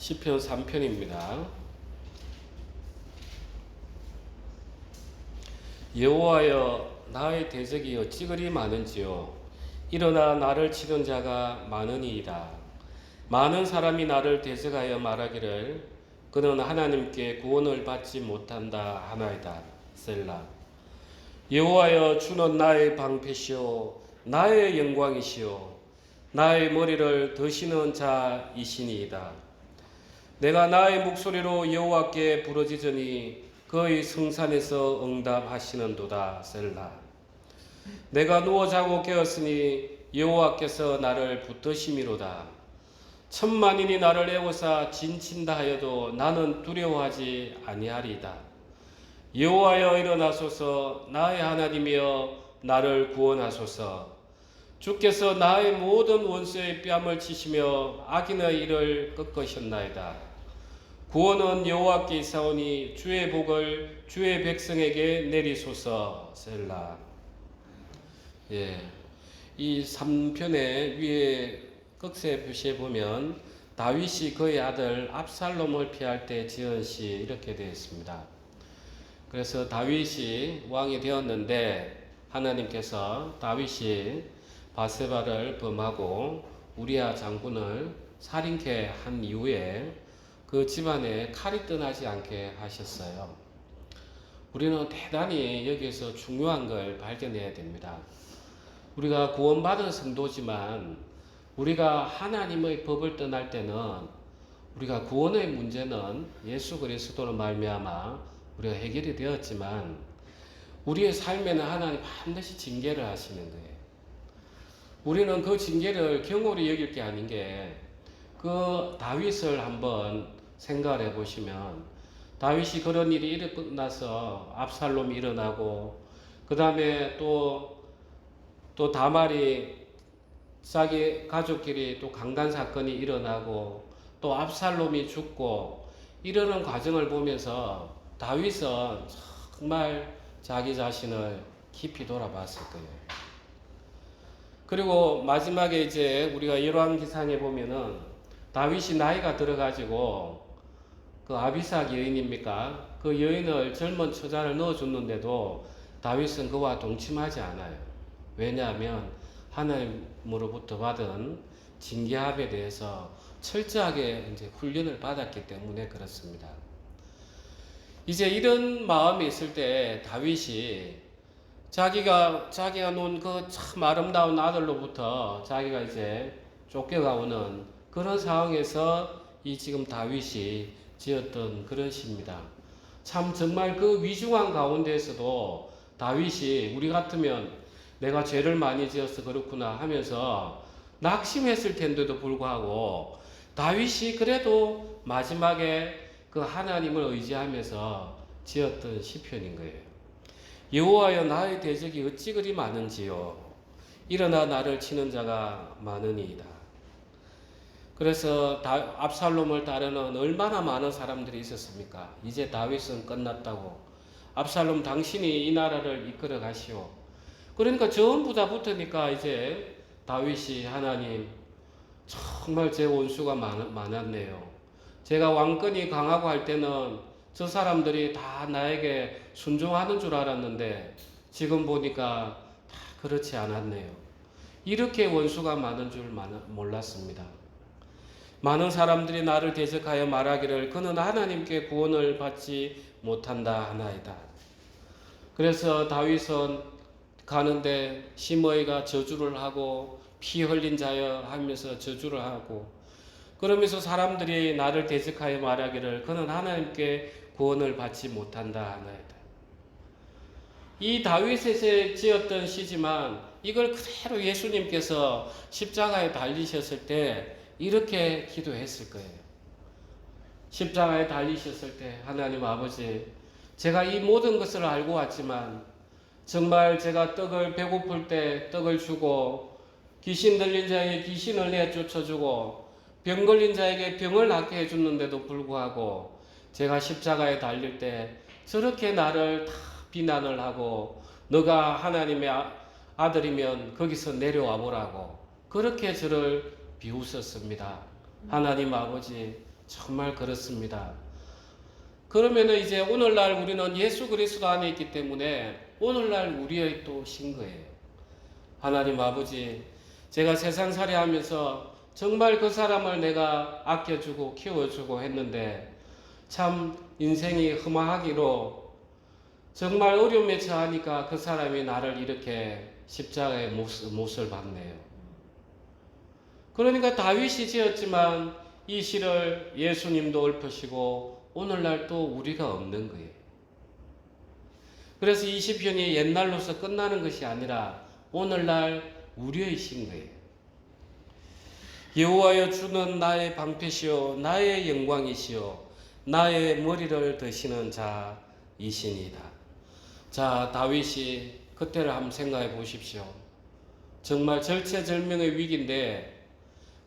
시편 3편입니다. 여호와여, 나의 대적이 어찌 그리 많은지요. 일어나 나를 치는 자가 많으니이다. 많은 사람이 나를 대적하여 말하기를 그는 하나님께 구원을 받지 못한다 하나이다. 셀라. 여호와여, 주는 나의 방패시오 나의 영광이시오 나의 머리를 드시는 자이시니이다. 내가 나의 목소리로 여호와께 부르짖으니 그의 성산에서 응답하시는도다. 셀라. 내가 누워 자고 깨었으니 여호와께서 나를 붙드심이로다. 천만인이 나를 애워사 진친다 하여도 나는 두려워하지 아니하리이다. 여호와여, 일어나소서. 나의 하나님이여, 나를 구원하소서. 주께서 나의 모든 원수의 뺨을 치시며 악인의 일을 꺾으셨나이다. 구원은 여호와께 있사오니 주의 복을 주의 백성에게 내리소서. 셀라. 이 3편의 위에 끝에 표시해 보면 다윗이 그의 아들 압살롬을 피할 때 지은 시 이렇게 되어 있습니다. 그래서 다윗이 왕이 되었는데 하나님께서 다윗이 바세바를 범하고 우리야 장군을 살인케 한 이후에 그 집안에 칼이 떠나지 않게 하셨어요. 우리는 대단히 여기에서 중요한 걸 발견해야 됩니다. 우리가 구원받은 성도지만 우리가 하나님의 법을 떠날 때는 우리가 구원의 문제는 예수 그리스도로 말미암아 우리가 해결이 되었지만 우리의 삶에는 하나님 반드시 징계를 하시는 거예요. 우리는 그 징계를 경홀히 여길 게 아닌 게 그 다윗을 한번 생각을 해보시면 다윗이 그런 일이 일어나고 나서 압살롬이 일어나고 그 다음에 또 다말이 자기 가족끼리 또 강간 사건이 일어나고 또 압살롬이 죽고 이러는 과정을 보면서 다윗은 정말 자기 자신을 깊이 돌아봤을 거예요. 그리고 마지막에 이제 우리가 열왕기상에 보면은 다윗이 나이가 들어가지고 그 아비삭 여인입니까? 그 여인을 젊은 처자를 넣어줬는데도 다윗은 그와 동침하지 않아요. 왜냐하면 하나님으로부터 받은 징계함에 대해서 철저하게 이제 훈련을 받았기 때문에 그렇습니다. 이제 이런 마음이 있을 때 다윗이 자기가 놓은 그 참 아름다운 아들로부터 자기가 이제 쫓겨가오는 그런 상황에서 이 지금 다윗이 지었던 그런 시입니다. 참 정말 그 위중한 가운데에서도 다윗이 우리 같으면 내가 죄를 많이 지어서 그렇구나 하면서 낙심했을 텐데도 불구하고 다윗이 그래도 마지막에 그 하나님을 의지하면서 지었던 시편인 거예요. 여호와여, 나의 대적이 어찌 그리 많은지요. 일어나 나를 치는 자가 많으니이다. 그래서 압살롬을 따르는 얼마나 많은 사람들이 있었습니까? 이제 다윗은 끝났다고. 압살롬, 당신이 이 나라를 이끌어 가시오. 그러니까 전부 다 붙으니까 이제 다윗이 하나님, 정말 제 원수가 많았네요. 제가 왕권이 강하고 할 때는 저 사람들이 다 나에게 순종하는 줄 알았는데 지금 보니까 다 그렇지 않았네요. 이렇게 원수가 많은 줄 몰랐습니다. 많은 사람들이 나를 대적하여 말하기를 그는 하나님께 구원을 받지 못한다 하나이다. 그래서 다윗은 가는데 심의가 저주를 하고 피 흘린 자여 하면서 저주를 하고 그러면서 사람들이 나를 대적하여 말하기를 그는 하나님께 구원을 받지 못한다 하나이다. 이 다윗에게 지었던 시지만 이걸 그대로 예수님께서 십자가에 달리셨을 때 이렇게 기도했을 거예요. 십자가에 달리셨을 때 하나님 아버지, 제가 이 모든 것을 알고 왔지만 정말 제가 떡을 배고플 때 떡을 주고 귀신 들린 자에게 귀신을 내쫓아주고 병 걸린 자에게 병을 낫게 해줬는데도 불구하고 제가 십자가에 달릴 때 저렇게 나를 다 비난을 하고 너가 하나님의 아들이면 거기서 내려와 보라고 그렇게 저를 비웃었습니다. 하나님 아버지, 정말 그렇습니다. 그러면은 이제 오늘날 우리는 예수 그리스도 안에 있기 때문에 오늘날 우리의 또 신 거예요. 하나님 아버지, 제가 세상살이 하면서 정말 그 사람을 내가 아껴주고 키워주고 했는데 참 인생이 흠하기로 정말 어려움에 처하니까 그 사람이 나를 이렇게 십자가의 못을 받네요. 그러니까 다윗이 지었지만 이 시를 예수님도 읊으시고 오늘날 또 우리가 없는 거예요. 그래서 이 시편이 옛날로서 끝나는 것이 아니라 오늘날 우리의 신 거예요. 여호와여 주는 나의 방패시요 나의 영광이시요 나의 머리를 드시는 자이시니이다. 자, 다윗이 그때를 한번 생각해 보십시오. 정말 절체절명의 위기인데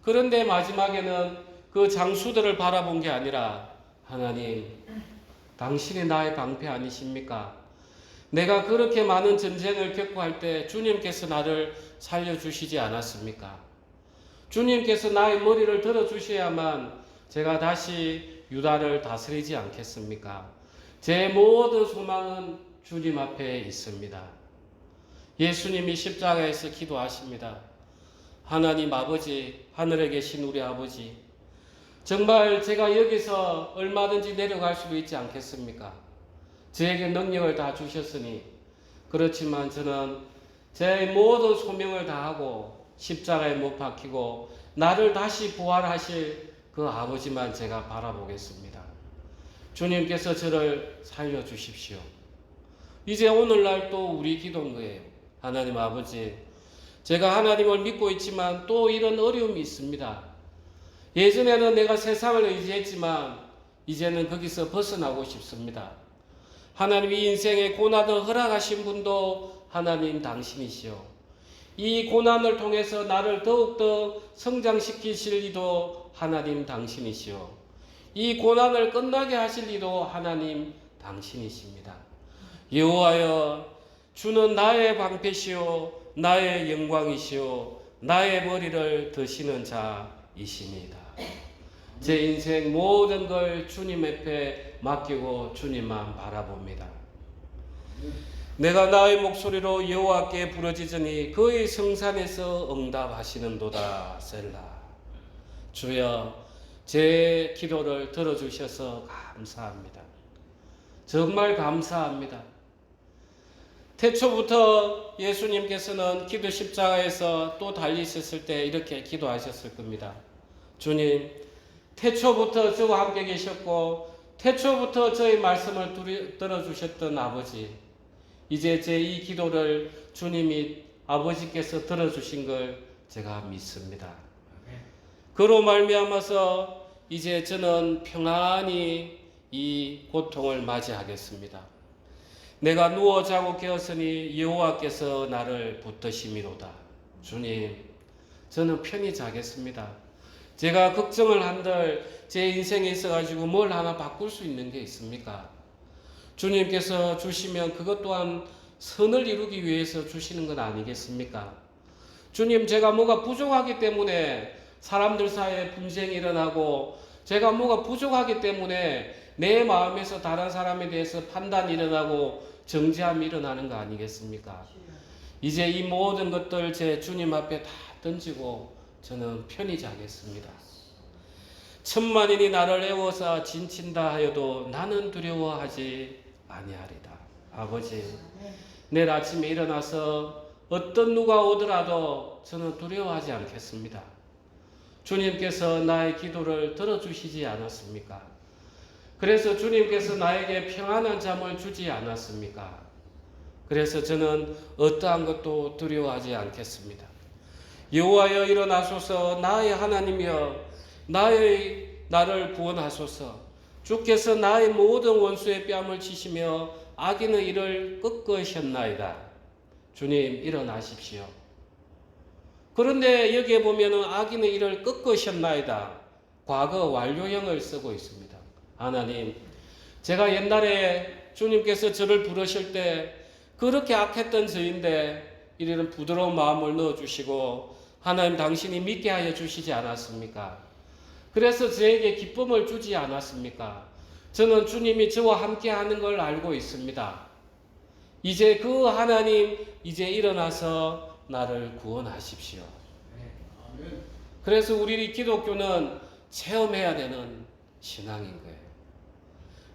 그런데 마지막에는 그 장수들을 바라본 게 아니라 하나님, 당신이 나의 방패 아니십니까? 내가 그렇게 많은 전쟁을 겪고 할 때 주님께서 나를 살려주시지 않았습니까? 주님께서 나의 머리를 들어주셔야만 제가 다시 유다를 다스리지 않겠습니까? 제 모든 소망은 주님 앞에 있습니다. 예수님이 십자가에서 기도하십니다. 하나님 아버지, 하늘에 계신 우리 아버지, 정말 제가 여기서 얼마든지 내려갈 수도 있지 않겠습니까? 저에게 능력을 다 주셨으니 그렇지만 저는 제 모든 소명을 다하고 십자가에 못 박히고 나를 다시 부활하실 그 아버지만 제가 바라보겠습니다. 주님께서 저를 살려주십시오. 이제 오늘날 또 우리 기도인 거예요. 하나님 아버지, 제가 하나님을 믿고 있지만 또 이런 어려움이 있습니다. 예전에는 내가 세상을 의지했지만 이제는 거기서 벗어나고 싶습니다. 하나님이 인생의 고난을 허락하신 분도 하나님 당신이시오. 이 고난을 통해서 나를 더욱더 성장시키실 이도 하나님 당신이시오. 이 고난을 끝나게 하실 이도 하나님 당신이십니다. 여호와여, 주는 나의 방패시오 나의 영광이시오 나의 머리를 드시는 자이십니다. 제 인생 모든 걸 주님 앞에 맡기고 주님만 바라봅니다. 내가 나의 목소리로 여호와께 부르짖으니 그의 성산에서 응답하시는도다. 셀라. 주여, 제 기도를 들어주셔서 감사합니다. 정말 감사합니다. 태초부터 예수님께서는 기도 십자가에서 또 달리셨을 때 이렇게 기도하셨을 겁니다. 주님, 태초부터 저와 함께 계셨고 태초부터 저의 말씀을 들어주셨던 아버지, 이제 제 이 기도를 주님이 아버지께서 들어주신 걸 제가 믿습니다. 그로 말미암아서 이제 저는 평안히 이 고통을 맞이하겠습니다. 내가 누워 자고 깨었으니 여호와께서 나를 붙드심이로다. 주님, 저는 편히 자겠습니다. 제가 걱정을 한들 제 인생에 있어가지고 뭘 하나 바꿀 수 있는 게 있습니까? 주님께서 주시면 그것 또한 선을 이루기 위해서 주시는 건 아니겠습니까? 주님, 제가 뭐가 부족하기 때문에 사람들 사이에 분쟁이 일어나고 제가 뭐가 부족하기 때문에 내 마음에서 다른 사람에 대해서 판단이 일어나고 정죄함이 일어나는 거 아니겠습니까? 이제 이 모든 것들 제 주님 앞에 다 던지고 저는 편히 자겠습니다. 천만인이 나를 애워서 진친다 하여도 나는 두려워하지 아니하리다. 아버지, 내일 아침에 일어나서 어떤 누가 오더라도 저는 두려워하지 않겠습니다. 주님께서 나의 기도를 들어주시지 않았습니까? 그래서 주님께서 나에게 평안한 잠을 주지 않았습니까? 그래서 저는 어떠한 것도 두려워하지 않겠습니다. 여호와여, 일어나소서. 나의 하나님이여, 나를 구원하소서. 주께서 나의 모든 원수의 뺨을 치시며 악인의 일을 꺾으셨나이다. 주님, 일어나십시오. 그런데 여기에 보면은 악인의 일을 꺾으셨나이다. 과거 완료형을 쓰고 있습니다. 하나님, 제가 옛날에 주님께서 저를 부르실 때 그렇게 악했던 저인데 이런 부드러운 마음을 넣어주시고 하나님, 당신이 믿게 하여 주시지 않았습니까? 그래서 저에게 기쁨을 주지 않았습니까? 저는 주님이 저와 함께 하는 걸 알고 있습니다. 이제 그 하나님 이제 일어나서 나를 구원하십시오. 그래서 우리 기독교는 체험해야 되는 신앙인 거예요.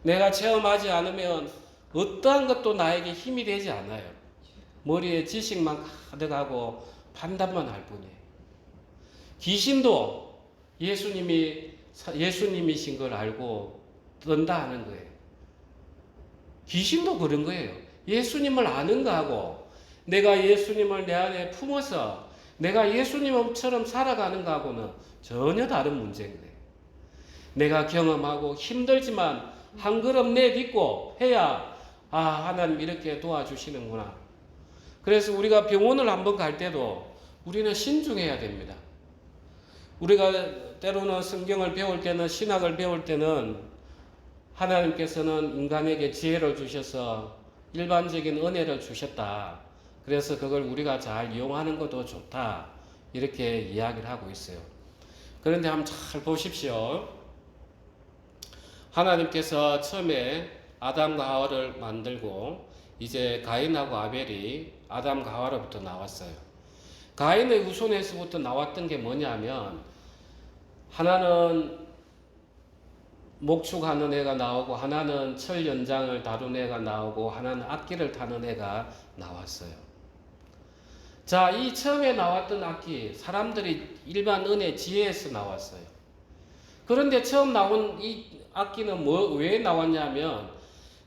내가 체험하지 않으면 어떠한 것도 나에게 힘이 되지 않아요. 머리에 지식만 가득하고 판단만 할 뿐이에요. 귀신도 예수님이신 걸 알고 떤다 하는 거예요. 귀신도 그런 거예요. 예수님을 아는 거하고 내가 예수님을 내 안에 품어서 내가 예수님처럼 살아가는 거하고는 전혀 다른 문제인 거예요. 내가 경험하고 힘들지만 한 걸음 내딛고 해야 하나님 이렇게 도와주시는구나. 그래서 우리가 병원을 한번 갈 때도 우리는 신중해야 됩니다. 우리가 때로는 성경을 배울 때는 신학을 배울 때는 하나님께서는 인간에게 지혜를 주셔서 일반적인 은혜를 주셨다. 그래서 그걸 우리가 잘 이용하는 것도 좋다. 이렇게 이야기를 하고 있어요. 그런데 한번 잘 보십시오. 하나님께서 처음에 아담과 하와를 만들고 이제 가인하고 아벨이 아담과 하와로부터 나왔어요. 가인의 후손에서부터 나왔던 게 뭐냐면 하나는 목축하는 애가 나오고 하나는 철 연장을 다룬 애가 나오고 하나는 악기를 타는 애가 나왔어요. 자, 이 처음에 나왔던 악기 사람들이 일반 은혜 지혜에서 나왔어요. 그런데 처음 나온 이 악기는 왜 나왔냐면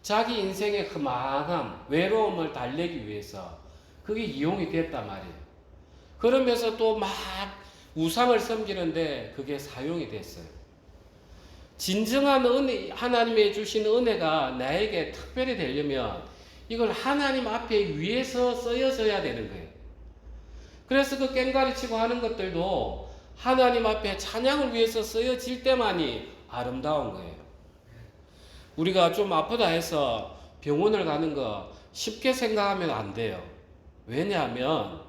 자기 인생의 험악함, 외로움을 달래기 위해서 그게 이용이 됐단 말이에요. 그러면서 또 막 우상을 섬기는데 그게 사용이 됐어요. 진정한 은혜, 하나님의 주신 은혜가 나에게 특별히 되려면 이걸 하나님 앞에 위에서 쓰여져야 되는 거예요. 그래서 그 꽹과리치고 하는 것들도 하나님 앞에 찬양을 위해서 쓰여질 때만이 아름다운 거예요. 우리가 좀 아프다 해서 병원을 가는 거 쉽게 생각하면 안 돼요. 왜냐하면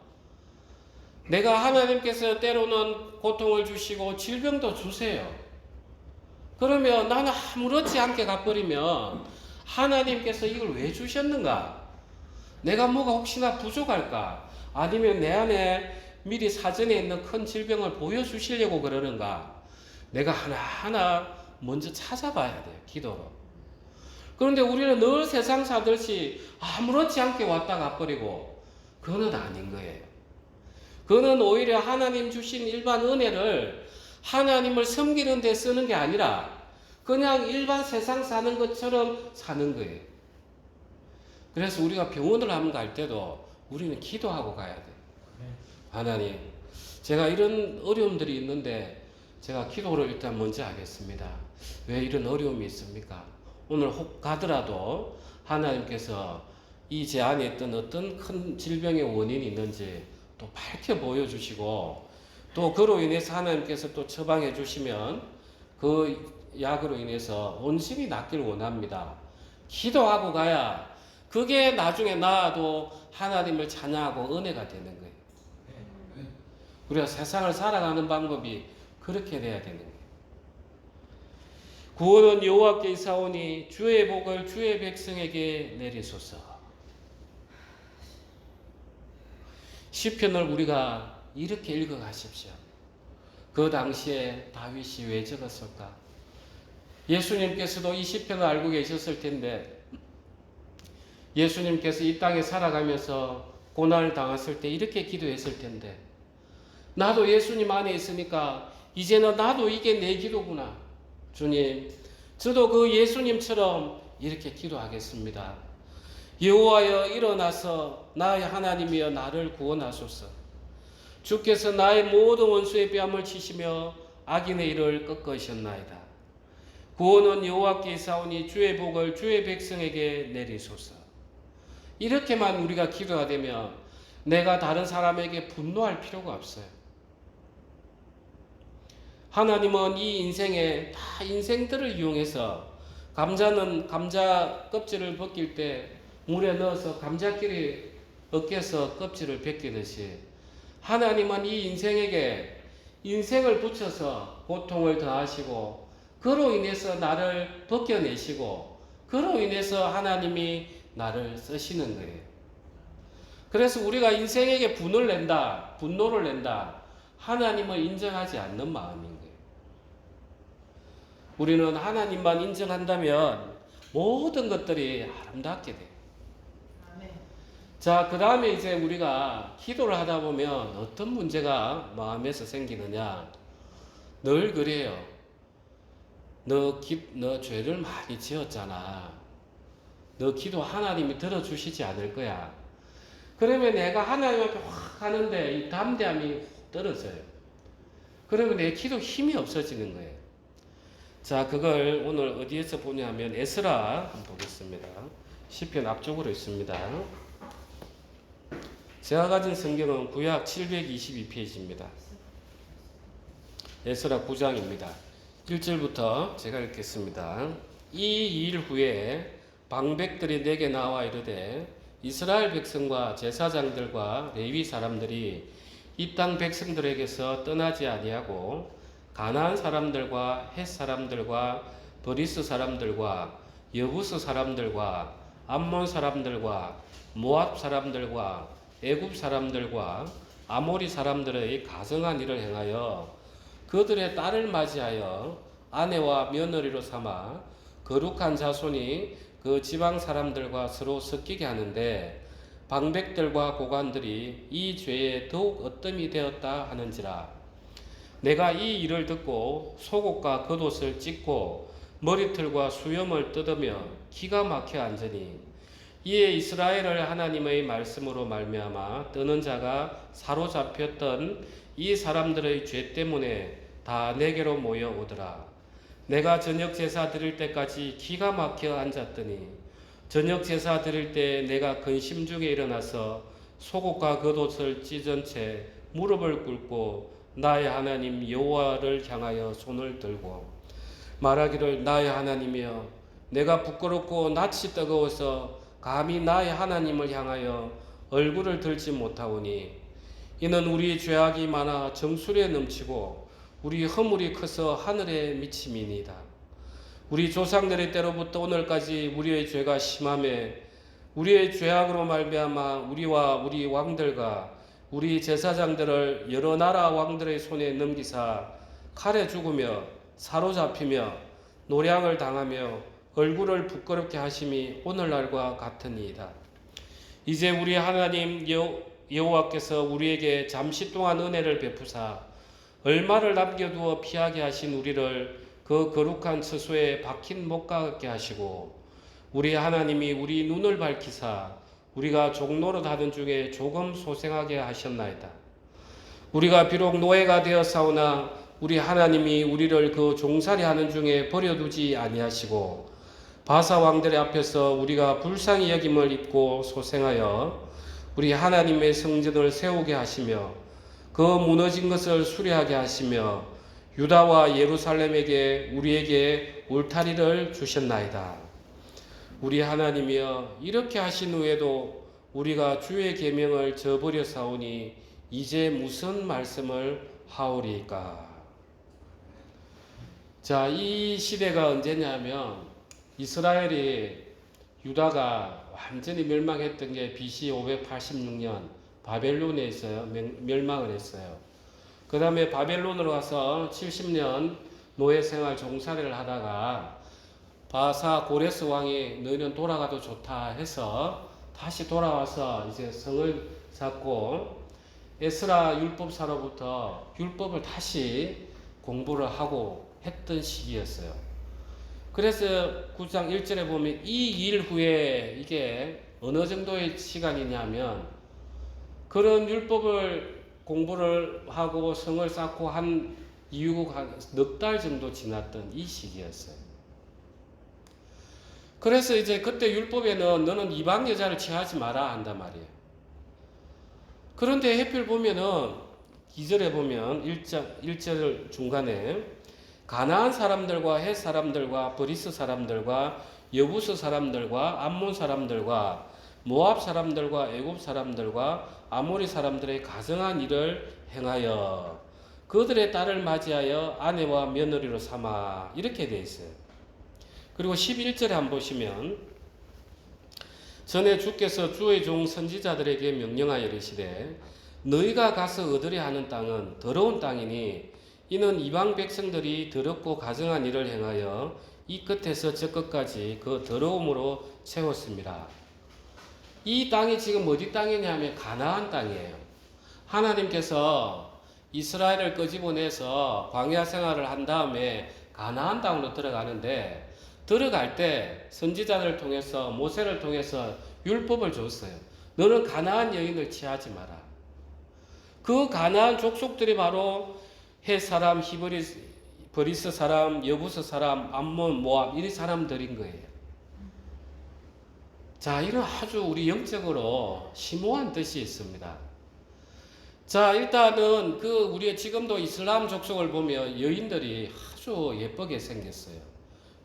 내가 하나님께서 때로는 고통을 주시고 질병도 주세요. 그러면 나는 아무렇지 않게 가버리면 하나님께서 이걸 왜 주셨는가? 내가 뭐가 혹시나 부족할까? 아니면 내 안에 미리 사전에 있는 큰 질병을 보여주시려고 그러는가? 내가 하나하나 먼저 찾아봐야 돼요. 기도로. 그런데 우리는 늘 세상 사듯이 아무렇지 않게 왔다 가버리고 그거는 아닌 거예요. 그거는 오히려 하나님 주신 일반 은혜를 하나님을 섬기는 데 쓰는 게 아니라 그냥 일반 세상 사는 것처럼 사는 거예요. 그래서 우리가 병원을 한번 갈 때도 우리는 기도하고 가야 돼요. 하나님, 제가 이런 어려움들이 있는데 제가 기도를 일단 먼저 하겠습니다. 왜 이런 어려움이 있습니까? 오늘 혹 가더라도 하나님께서 이 제 안에 있던 어떤 큰 질병의 원인이 있는지 또 밝혀 보여주시고 또 그로 인해서 하나님께서 또 처방해 주시면 그 약으로 인해서 온심이 낫길 원합니다. 기도하고 가야 그게 나중에 나도 하나님을 찬양하고 은혜가 되는 거예요. 우리가 세상을 살아가는 방법이 그렇게 돼야 되는 거예요. 구원은 여호와께 있사오니 주의 복을 주의 백성에게 내리소서. 시편을 우리가 이렇게 읽어 가십시오. 그 당시에 다윗이 왜 적었을까? 예수님께서도 이 시편을 알고 계셨을 텐데 예수님께서 이 땅에 살아가면서 고난을 당했을 때 이렇게 기도했을 텐데 나도 예수님 안에 있으니까 이제는 나도 이게 내 기도구나. 주님, 저도 그 예수님처럼 이렇게 기도하겠습니다. 여호와여 일어나서 나의 하나님이여 나를 구원하소서. 주께서 나의 모든 원수의 뺨을 치시며 악인의 일을 꺾으셨나이다. 구원은 여호와께 있사오니 주의 복을 주의 백성에게 내리소서. 이렇게만 우리가 기도가 되면 내가 다른 사람에게 분노할 필요가 없어요. 하나님은 이 인생에 다 인생들을 이용해서 감자는 감자 껍질을 벗길 때 물에 넣어서 감자끼리 으깨서 껍질을 벗기듯이 하나님은 이 인생에게 인생을 붙여서 고통을 더하시고 그로 인해서 나를 벗겨내시고 그로 인해서 하나님이 나를 쓰시는 거예요. 그래서 우리가 인생에게 분노를 낸다. 하나님을 인정하지 않는 마음인 거예요. 우리는 하나님만 인정한다면 모든 것들이 아름답게 돼요. 자, 그 다음에 이제 우리가 기도를 하다 보면 어떤 문제가 마음에서 생기느냐. 늘 그래요. 너 죄를 많이 지었잖아. 너 기도 하나님이 들어주시지 않을 거야. 그러면 내가 하나님 앞에 확 하는데 이 담대함이 떨어져요. 그러면 내 기도 힘이 없어지는 거예요. 자, 그걸 오늘 어디에서 보냐면 에스라 한번 보겠습니다. 시편 앞쪽으로 있습니다. 제가 가진 성경은 구약 722페이지입니다. 에스라 9장입니다. 1절부터 제가 읽겠습니다. 이 일 후에 방백들이 내게 나와 이르되 이스라엘 백성과 제사장들과 레위 사람들이 이 땅 백성들에게서 떠나지 아니하고 가나안 사람들과 헷 사람들과 브리스 사람들과 여부스 사람들과 암몬 사람들과 모압 사람들과 애굽 사람들과 아모리 사람들의 가증한 일을 행하여 그들의 딸을 맞이하여 아내와 며느리로 삼아 거룩한 자손이 그 지방 사람들과 서로 섞이게 하는데 방백들과 고관들이 이 죄에 더욱 어뜸이 되었다 하는지라. 내가 이 일을 듣고 속옷과 겉옷을 찢고 머리털과 수염을 뜯으며 기가 막혀 앉으니 이에 이스라엘을 하나님의 말씀으로 말미암아 떠는 자가 사로잡혔던 이 사람들의 죄 때문에 다 내게로 모여오더라. 내가 저녁 제사 드릴 때까지 기가 막혀 앉았더니 저녁 제사 드릴 때 내가 근심 중에 일어나서 속옷과 겉옷을 찢은 채 무릎을 꿇고 나의 하나님 여호와를 향하여 손을 들고 말하기를 나의 하나님이여 내가 부끄럽고 낯이 뜨거워서 감히 나의 하나님을 향하여 얼굴을 들지 못하오니 이는 우리 죄악이 많아 정수리에 넘치고 우리 허물이 커서 하늘에 미침이니이다. 우리 조상들의 때로부터 오늘까지 우리의 죄가 심함에 우리의 죄악으로 말미암아 우리와 우리 왕들과 우리 제사장들을 여러 나라 왕들의 손에 넘기사 칼에 죽으며 사로잡히며 노량을 당하며 얼굴을 부끄럽게 하심이 오늘날과 같으니이다. 이제 우리 하나님 여호와께서 우리에게 잠시 동안 은혜를 베푸사 얼마를 남겨두어 피하게 하신 우리를 그 거룩한 처소에 박힌 못가 같게 하시고 우리 하나님이 우리 눈을 밝히사 우리가 종노릇 하던 중에 조금 소생하게 하셨나이다. 우리가 비록 노예가 되었사오나 우리 하나님이 우리를 그 종살이 하는 중에 버려두지 아니하시고 바사 왕들의 앞에서 우리가 불쌍히 여김을 입고 소생하여 우리 하나님의 성전을 세우게 하시며 그 무너진 것을 수리하게 하시며 유다와 예루살렘에게 우리에게 울타리를 주셨나이다. 우리 하나님이여 이렇게 하신 후에도 우리가 주의 계명을 저버려 사오니 이제 무슨 말씀을 하오리까. 자, 이 시대가 언제냐면 이스라엘이 유다가 완전히 멸망했던 게 BC 586년 바벨론에 있어요. 멸망을 했어요. 그 다음에 바벨론으로 가서 70년 노예 생활 종살이를 하다가 바사 고레스 왕이 너희는 돌아가도 좋다 해서 다시 돌아와서 이제 성을 잡고 에스라 율법사로부터 율법을 다시 공부를 하고 했던 시기였어요. 그래서 9장 1절에 보면 이 일 후에 이게 어느 정도의 시간이냐면 그런 율법을 공부를 하고 성을 쌓고 한 이후가 한 넉 달 정도 지났던 이 시기였어요. 그래서 이제 그때 율법에는 너는 이방 여자를 취하지 마라 한단 말이에요. 그런데 해필 보면은 2절에 보면 1절 중간에 가나안 사람들과 헷 사람들과 브리스 사람들과 여부스 사람들과 암몬 사람들과 모압 사람들과 애굽 사람들과 아모리 사람들의 가증한 일을 행하여 그들의 딸을 맞이하여 아내와 며느리로 삼아 이렇게 돼 있어요. 그리고 11절에 한번 보시면 전에 주께서 주의 종 선지자들에게 명령하여 이르시되 너희가 가서 얻으려 하는 땅은 더러운 땅이니 이는 이방 백성들이 더럽고 가증한 일을 행하여 이 끝에서 저 끝까지 그 더러움으로 채웠습니다. 이 땅이 지금 어디 땅이냐면 가나안 땅이에요. 하나님께서 이스라엘을 끄집어내서 광야 생활을 한 다음에 가나안 땅으로 들어가는데 들어갈 때 선지자들을 통해서 모세를 통해서 율법을 줬어요. 너는 가나안 여인을 취하지 마라. 그 가나안 족속들이 바로 헷 사람, 버리스 사람, 여부스 사람, 암몬, 모압 이 사람들인 거예요. 자, 이런 아주 우리 영적으로 심오한 뜻이 있습니다. 자, 일단은 우리 지금도 이슬람 족속을 보면 여인들이 아주 예쁘게 생겼어요.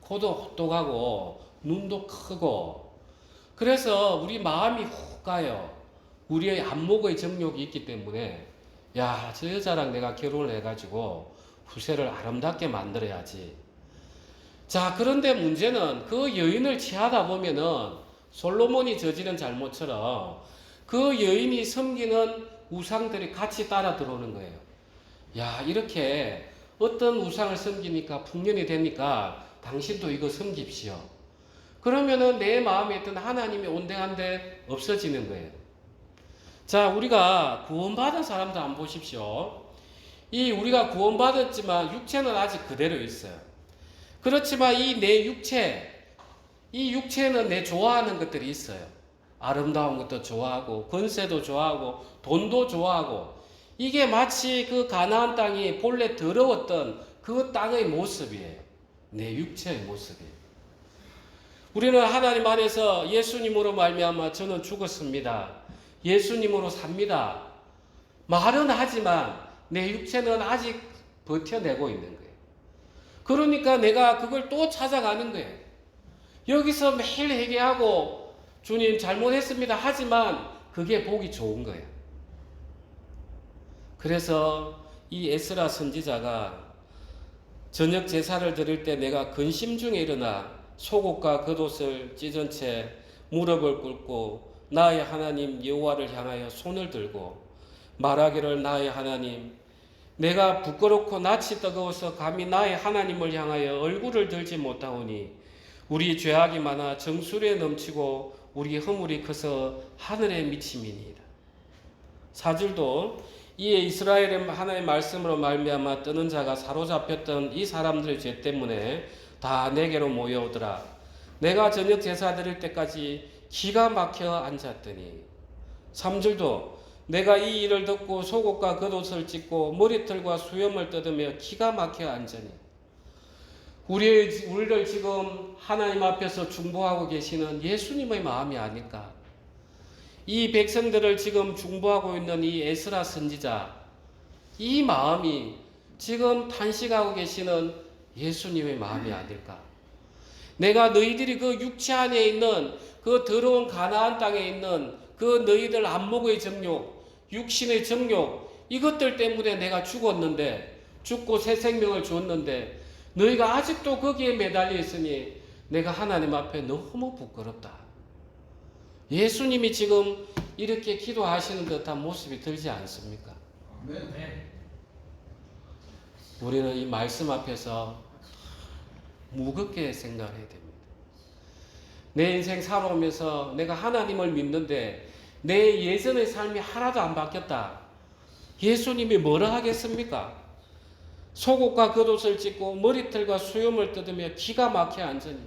코도 호똑하고 눈도 크고 그래서 우리 마음이 훅 가요. 우리의 안목의 정욕이 있기 때문에 야, 저 여자랑 내가 결혼을 해가지고 후세를 아름답게 만들어야지. 자, 그런데 문제는 그 여인을 취하다 보면은 솔로몬이 저지른 잘못처럼 그 여인이 섬기는 우상들이 같이 따라 들어오는 거예요. 야, 이렇게 어떤 우상을 섬기니까 풍년이 되니까 당신도 이거 섬깁시오. 그러면은 내 마음에 있던 하나님이 온데간데 없어지는 거예요. 자, 우리가 구원받은 사람들 한번 보십시오. 우리가 구원받았지만 육체는 아직 그대로 있어요. 그렇지만 내 육체는 내 좋아하는 것들이 있어요. 아름다운 것도 좋아하고 권세도 좋아하고 돈도 좋아하고 이게 마치 그 가나안 땅이 본래 더러웠던 그 땅의 모습이에요. 내 육체의 모습이에요. 우리는 하나님 안에서 예수님으로 말미암아 저는 죽었습니다. 예수님으로 삽니다. 말은 하지만 내 육체는 아직 버텨내고 있는 거예요. 그러니까 내가 그걸 또 찾아가는 거예요. 여기서 매일 회개하고 주님 잘못했습니다 하지만 그게 보기 좋은 거예요. 그래서 이 에스라 선지자가 저녁 제사를 드릴 때 내가 근심 중에 일어나 속옷과 겉옷을 찢은 채 무릎을 꿇고 나의 하나님 여호와를 향하여 손을 들고 말하기를 나의 하나님 내가 부끄럽고 낯이 뜨거워서 감히 나의 하나님을 향하여 얼굴을 들지 못하오니 우리 죄악이 많아 정수리에 넘치고 우리 허물이 커서 하늘에 미침이니이다. 4절도 이에 이스라엘의 하나님의 말씀으로 말미암아 뜨는 자가 사로잡혔던 이 사람들의 죄 때문에 다 내게로 모여오더라. 내가 저녁 제사 드릴 때까지 기가 막혀 앉았더니 3절도 내가 이 일을 듣고 속옷과 겉옷을 찢고 머리털과 수염을 뜯으며 기가 막혀 앉으니 우리를 지금 하나님 앞에서 중보하고 계시는 예수님의 마음이 아닐까. 이 백성들을 지금 중보하고 있는 이 에스라 선지자 이 마음이 지금 탄식하고 계시는 예수님의 마음이 아닐까. 내가 너희들이 그 육체 안에 있는 그 더러운 가나안 땅에 있는 그 너희들 안목의 정욕 육신의 정욕 이것들 때문에 내가 죽고 새 생명을 주었는데 너희가 아직도 거기에 매달려 있으니 내가 하나님 앞에 너무 부끄럽다. 예수님이 지금 이렇게 기도하시는 듯한 모습이 들지 않습니까? 네. 우리는 이 말씀 앞에서 무겁게 생각해야 됩니다. 내 인생 살아오면서 내가 하나님을 믿는데 내 예전의 삶이 하나도 안 바뀌었다. 예수님이 뭐라 하겠습니까? 속옷과 겉옷을 찢고 머리털과 수염을 뜯으며 기가 막혀 앉으니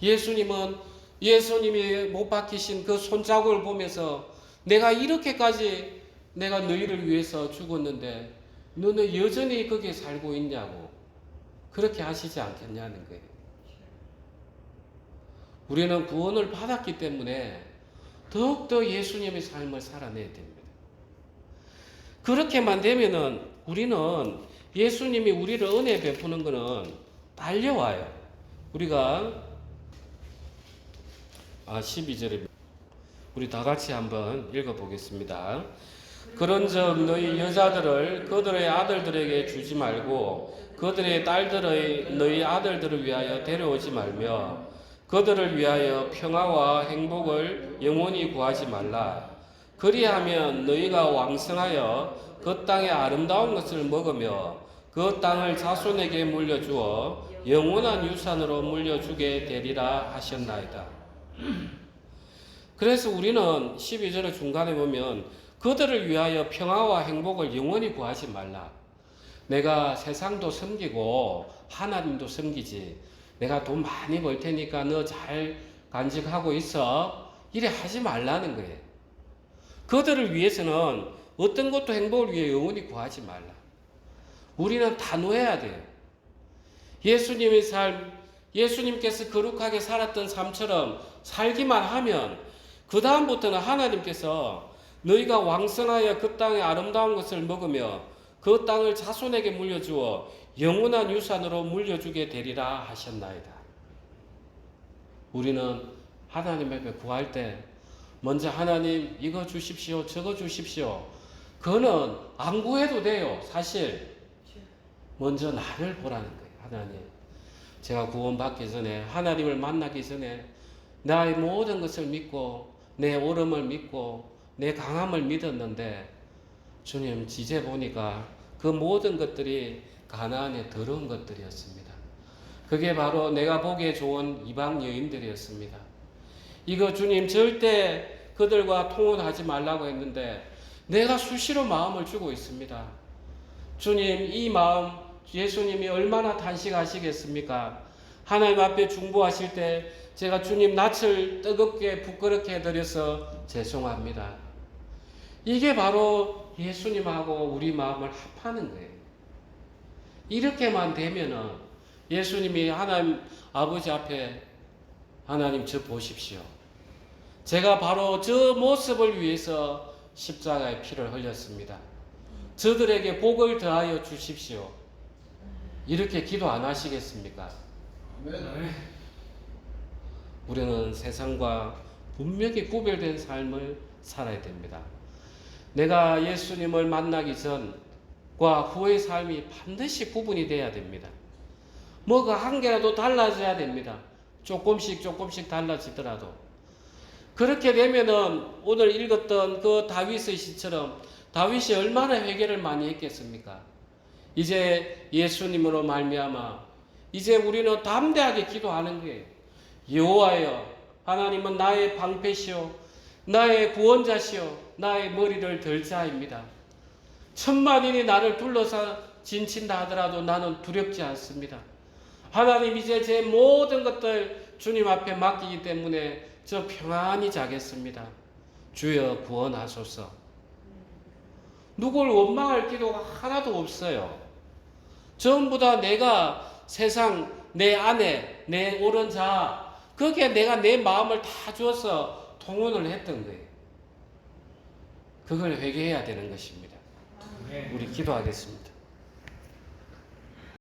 예수님이 못 박히신 그 손자국을 보면서 내가 이렇게까지 내가 너희를 위해서 죽었는데 너는 여전히 거기에 살고 있냐고 그렇게 하시지 않겠냐는 거예요. 우리는 구원을 받았기 때문에 더욱더 예수님의 삶을 살아내야 됩니다. 그렇게만 되면은 우리는 예수님이 우리를 은혜 베푸는 것은 달려와요. 우리가 12절에 우리 다 같이 한번 읽어보겠습니다. 그런즉 너희 여자들을 그들의 아들들에게 주지 말고 그들의 딸들의 너희 아들들을 위하여 데려오지 말며 그들을 위하여 평화와 행복을 영원히 구하지 말라. 그리하면 너희가 왕성하여 그 땅의 아름다운 것을 먹으며 그 땅을 자손에게 물려주어 영원한 유산으로 물려주게 되리라 하셨나이다. 그래서 우리는 12절의 중간에 보면 그들을 위하여 평화와 행복을 영원히 구하지 말라. 내가 세상도 섬기고 하나님도 섬기지. 내가 돈 많이 벌 테니까 너 잘 간직하고 있어. 이래 하지 말라는 거예요. 그들을 위해서는 어떤 것도 행복을 위해 영원히 구하지 말라. 우리는 단호해야 돼요. 예수님의 삶, 예수님께서 거룩하게 살았던 삶처럼 살기만 하면 그 다음부터는 하나님께서 너희가 왕성하여 그 땅의 아름다운 것을 먹으며 그 땅을 자손에게 물려주어 영원한 유산으로 물려주게 되리라 하셨나이다. 우리는 하나님 앞에 구할 때 먼저 하나님 이거 주십시오, 저거 주십시오. 그거는 안 구해도 돼요. 사실 먼저 나를 보라는 거예요. 하나님, 제가 구원받기 전에 하나님을 만나기 전에 나의 모든 것을 믿고 내 옳음을 믿고 내 강함을 믿었는데 주님 이제 보니까 그 모든 것들이 가나안의 더러운 것들이었습니다. 그게 바로 내가 보기에 좋은 이방 여인들이었습니다. 이거 주님 절대 그들과 통혼하지 말라고 했는데 내가 수시로 마음을 주고 있습니다. 주님 이 마음 예수님이 얼마나 탄식하시겠습니까? 하나님 앞에 중보하실 때 제가 주님 낯을 뜨겁게 부끄럽게 해드려서 죄송합니다. 이게 바로 예수님하고 우리 마음을 합하는 거예요. 이렇게만 되면은 예수님이 하나님 아버지 앞에 하나님 저 보십시오. 제가 바로 저 모습을 위해서 십자가의 피를 흘렸습니다. 저들에게 복을 더하여 주십시오. 이렇게 기도 안 하시겠습니까? 우리는 세상과 분명히 구별된 삶을 살아야 됩니다. 내가 예수님을 만나기 전과 후의 삶이 반드시 구분이 돼야 됩니다. 뭐가 한 개라도 달라져야 됩니다. 조금씩 달라지더라도. 그렇게 되면은 오늘 읽었던 그 다윗의 시처럼 다윗이 얼마나 회개를 많이 했겠습니까? 이제 예수님으로 말미암아 이제 우리는 담대하게 기도하는 거예요. 여호와여, 하나님은 나의 방패시오, 나의 구원자시오, 나의 머리를 들 자입니다. 천만인이 나를 둘러서 진친다 하더라도 나는 두렵지 않습니다. 하나님 이제 제 모든 것들 주님 앞에 맡기기 때문에 저 평안히 자겠습니다. 주여 구원하소서. 누굴 원망할 기도가 하나도 없어요. 전부 다 내가 세상 내 아내 내 옳은 자 거기에 내가 내 마음을 다 주어서 통혼을 했던 거예요. 그걸 회개해야 되는 것입니다. 우리 기도하겠습니다.